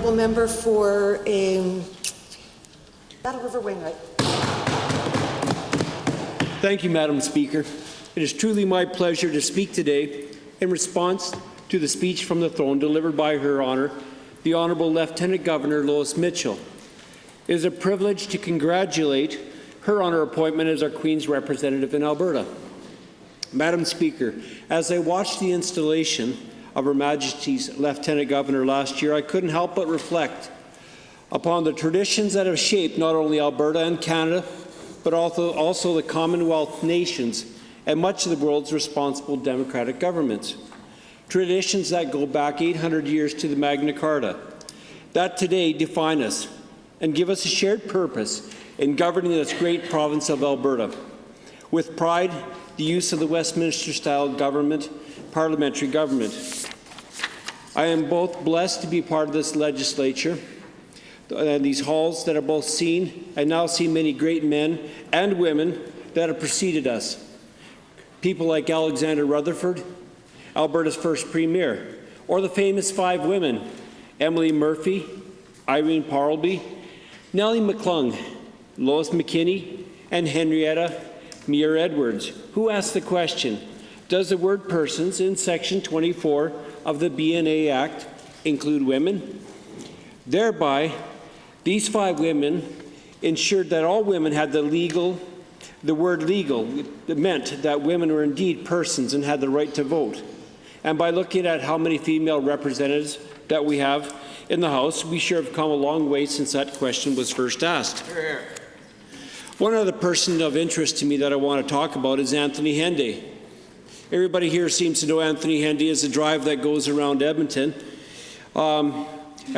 honourable member for Battle River Wainwright. Thank you, Madam Speaker. It is truly my pleasure to speak today in response to the speech from the throne delivered by Her Honour, the Honourable Lieutenant Governor Lois Mitchell. It is a privilege to congratulate her on her appointment as our Queen's representative in Alberta. Madam Speaker, as I watched the installation of Her Majesty's Lieutenant Governor last year, I couldn't help but reflect upon the traditions that have shaped not only Alberta and Canada, but also the Commonwealth nations and much of the world's responsible democratic governments. Traditions that go back 800 years to the Magna Carta, that today define us and give us a shared purpose in governing this great province of Alberta. With pride, the use of the Westminster-style government, parliamentary government. I am both blessed to be part of this legislature and these halls that have both seen and now see many great men and women that have preceded us. People like Alexander Rutherford, Alberta's first Premier, or the famous 5 women, Emily Murphy, Irene Parlby, Nellie McClung, Lois McKinney, and Henrietta Muir Edwards, who asked the question, does the word persons in Section 24 of the BNA Act include women? Thereby, these 5 women ensured that all women had the word legal. It meant that women were indeed persons and had the right to vote. And by looking at how many female representatives that we have in the House, we sure have come a long way since that question was first asked. One other person of interest to me that I want to talk about is Anthony Henday. Everybody here seems to know Anthony Henday as the drive that goes around Edmonton. And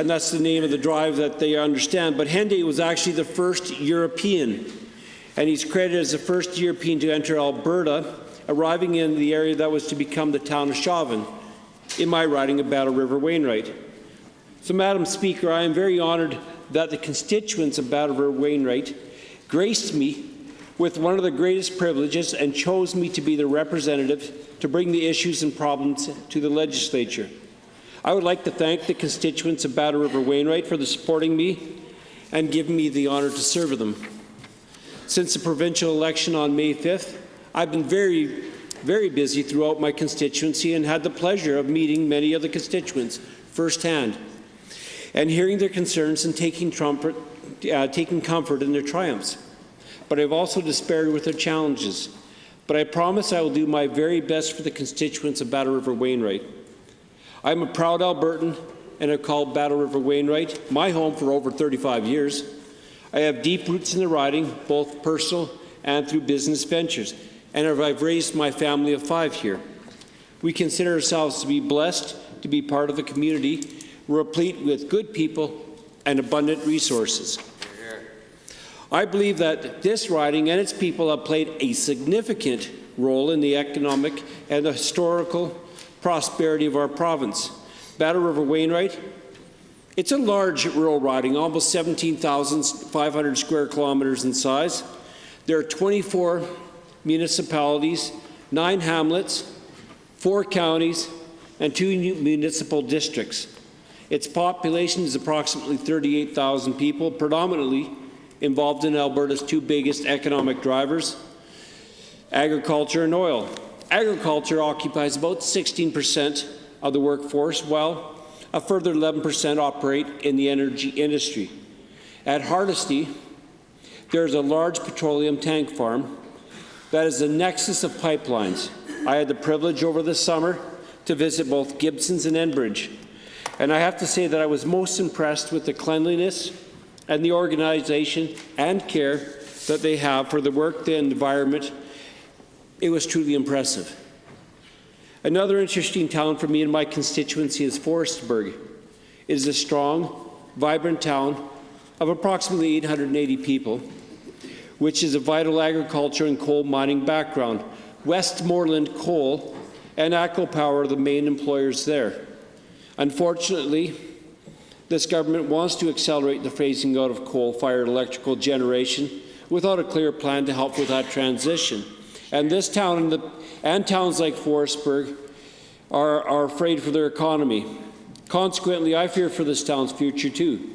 that's the name of the drive that they understand. But Henday was actually the first European, and he's credited as the first European to enter Alberta, arriving in the area that was to become the town of Chauvin, in my riding of Battle River Wainwright. So, Madam Speaker, I am very honoured that the constituents of Battle River Wainwright graced me with one of the greatest privileges and chose me to be the representative to bring the issues and problems to the legislature. I would like to thank the constituents of Battle River Wainwright for supporting me and giving me the honour to serve with them. Since the provincial election on May 5th, I've been very, very busy throughout my constituency and had the pleasure of meeting many of the constituents firsthand and hearing their concerns and taking comfort in their triumphs. But I've also despaired with their challenges. But I promise I will do my very best for the constituents of Battle River Wainwright. I'm a proud Albertan and have called Battle River Wainwright my home for over 35 years. I have deep roots in the riding, both personal and through business ventures, and I've raised my family of 5 here. We consider ourselves to be blessed to be part of a community replete with good people and abundant resources. I believe that this riding and its people have played a significant role in the economic and the historical prosperity of our province. Battle River Wainwright, it's a large rural riding, almost 17,500 square kilometres in size. There are 24 municipalities, 9 hamlets, 4 counties, and 2 municipal districts. Its population is approximately 38,000 people, predominantly involved in Alberta's 2 biggest economic drivers, agriculture and oil. Agriculture occupies about 16% of the workforce, while a further 11% operate in the energy industry. At Hardisty, there is a large petroleum tank farm that is the nexus of pipelines. I had the privilege over the summer to visit both Gibsons and Enbridge, and I have to say that I was most impressed with the cleanliness and the organization and care that they have for the work, the environment. It was truly impressive. Another interesting town for me in my constituency is Forestburg. It is a strong, vibrant town of approximately 880 people, which is a vital agriculture and coal mining background. Westmoreland Coal and ACCO Power are the main employers there. Unfortunately, this government wants to accelerate the phasing out of coal-fired electrical generation without a clear plan to help with that transition. And this town and towns like Forestburg are afraid for their economy. Consequently, I fear for this town's future too,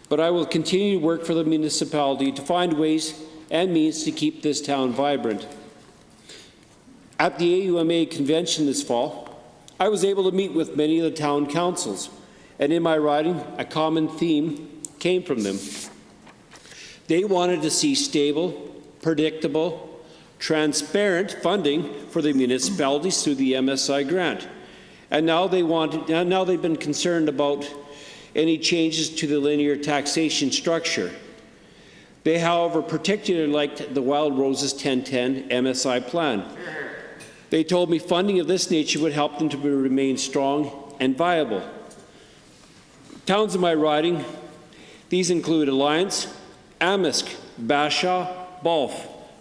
but I will continue to work for the municipality to find ways and means to keep this town vibrant. At the AUMA convention this fall, I was able to meet with many of the town councils, and in my riding, a common theme came from them. They wanted to see stable, predictable, transparent funding for the municipalities through the MSI grant. And now they've been concerned about any changes to the linear taxation structure. They, however, particularly liked the Wild Roses 1010 MSI plan. They told me funding of this nature would help them to remain strong and viable. Towns in my riding, these include Alliance, Amisk, Bashaw, Balf,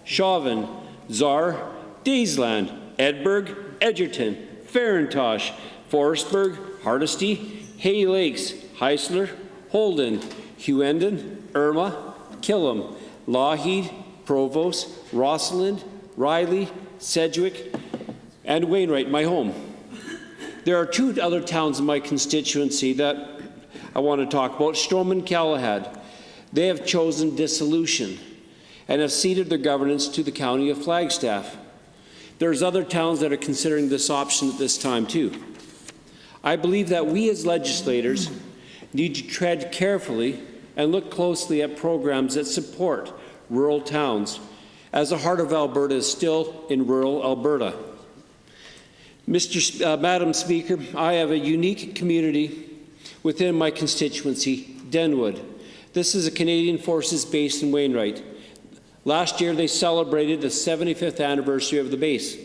Chauvin, Czar, Daysland, Edinburgh, Edgerton, Farintosh, Forestburg, Hardisty, Hay Lakes, Heisler, Holden, Hughenden, Irma, Killam, Lougheed, Provost, Rosalind, Riley, Sedgwick, and Wainwright, my home. There are two other towns in my constituency that I want to talk about, Strom and Galahad. They have chosen dissolution and have ceded their governance to the County of Flagstaff. There's other towns that are considering this option at this time too. I believe that we as legislators need to tread carefully and look closely at programs that support rural towns, as the heart of Alberta is still in rural Alberta. Madam Speaker, I have a unique community within my constituency, Denwood. This is a Canadian Forces base in Wainwright. Last year, they celebrated the 75th anniversary of the base.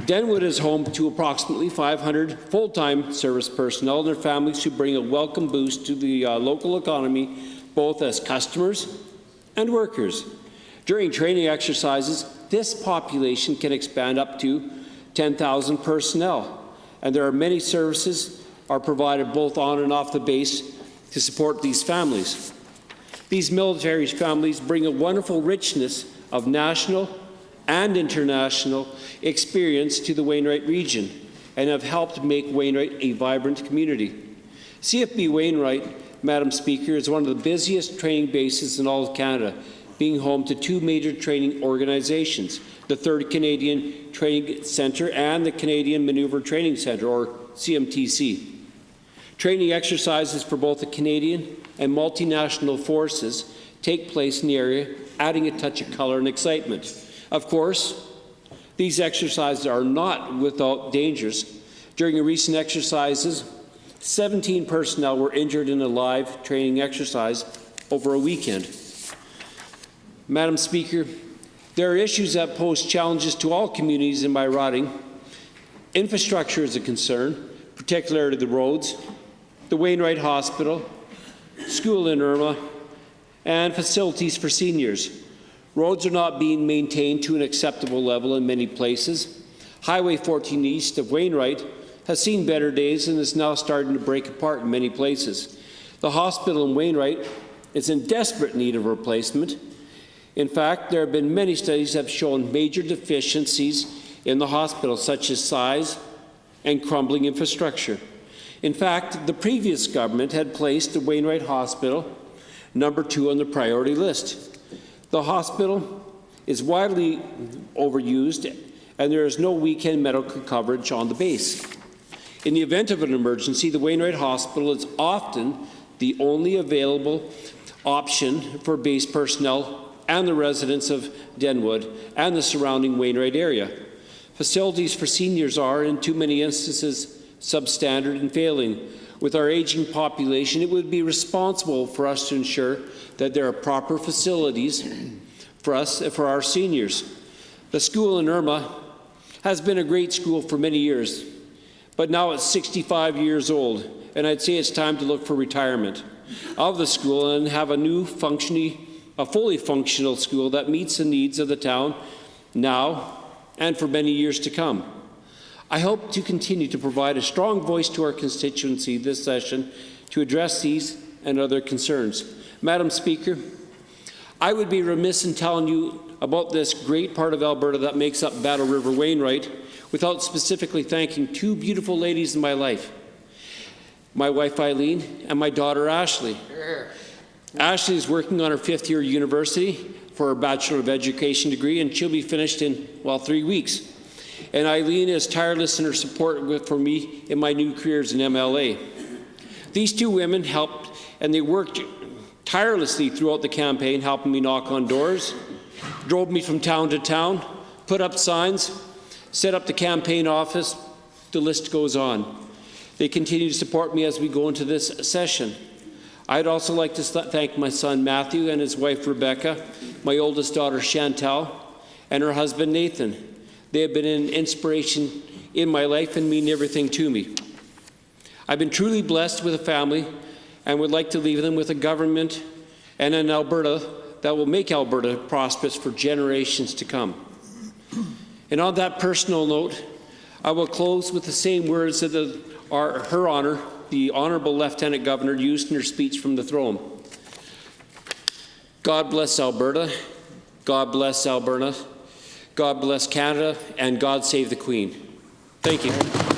Denwood is home to approximately 500 full-time service personnel and their families who bring a welcome boost to the local economy, both as customers and workers. During training exercises, this population can expand up to 10,000 personnel, and there are many services are provided both on and off the base to support these families. These military families bring a wonderful richness of national and international experience to the Wainwright region and have helped make Wainwright a vibrant community. CFB Wainwright, Madam Speaker, is one of the busiest training bases in all of Canada, being home to two major training organizations, the 3rd Canadian Training Centre and the Canadian Manoeuvre Training Centre, or CMTC. Training exercises for both the Canadian and multinational forces take place in the area, adding a touch of color and excitement. Of course, these exercises are not without dangers. During a recent exercises, 17 personnel were injured in a live training exercise over a weekend. Madam Speaker, there are issues that pose challenges to all communities in my riding. Infrastructure is a concern, particularly the roads, the Wainwright Hospital, school in Irma, and facilities for seniors. Roads are not being maintained to an acceptable level in many places. Highway 14 east of Wainwright has seen better days and is now starting to break apart in many places. The hospital in Wainwright is in desperate need of replacement. In fact, there have been many studies that have shown major deficiencies in the hospital, such as size and crumbling infrastructure. In fact, the previous government had placed the Wainwright Hospital number 2 on the priority list. The hospital is widely overused, and there is no weekend medical coverage on the base. In the event of an emergency, the Wainwright Hospital is often the only available option for base personnel and the residents of Denwood and the surrounding Wainwright area. Facilities for seniors are, in too many instances, substandard and failing. With our aging population, it would be responsible for us to ensure that there are proper facilities for our seniors. The school in Irma has been a great school for many years, but now it's 65 years old, and I'd say it's time to look for retirement of the school and have a fully functional school that meets the needs of the town now and for many years to come. I hope to continue to provide a strong voice to our constituency this session to address these and other concerns. Madam Speaker, I would be remiss in telling you about this great part of Alberta that makes up Battle River Wainwright without specifically thanking two beautiful ladies in my life. my wife Eileen, and my daughter Ashley. Ashley is working on her 5th year university for her Bachelor of Education degree, and she'll be finished in, 3 weeks. And Eileen is tireless in her support for me in my new careers in MLA. These two women helped, and they worked tirelessly throughout the campaign, helping me knock on doors, drove me from town to town, put up signs, set up the campaign office. The list goes on. They continue to support me as we go into this session. I'd also like to thank my son Matthew and his wife Rebecca, my oldest daughter Chantal, and her husband Nathan. They have been an inspiration in my life and mean everything to me. I've been truly blessed with a family and would like to leave them with a government and an Alberta that will make Alberta prosperous for generations to come. And on that personal note, I will close with the same words that Her Honour, the Honourable Lieutenant Governor, used in her speech from the throne. God bless Alberta, God bless Alberta, God bless Canada, and God save the Queen. Thank you.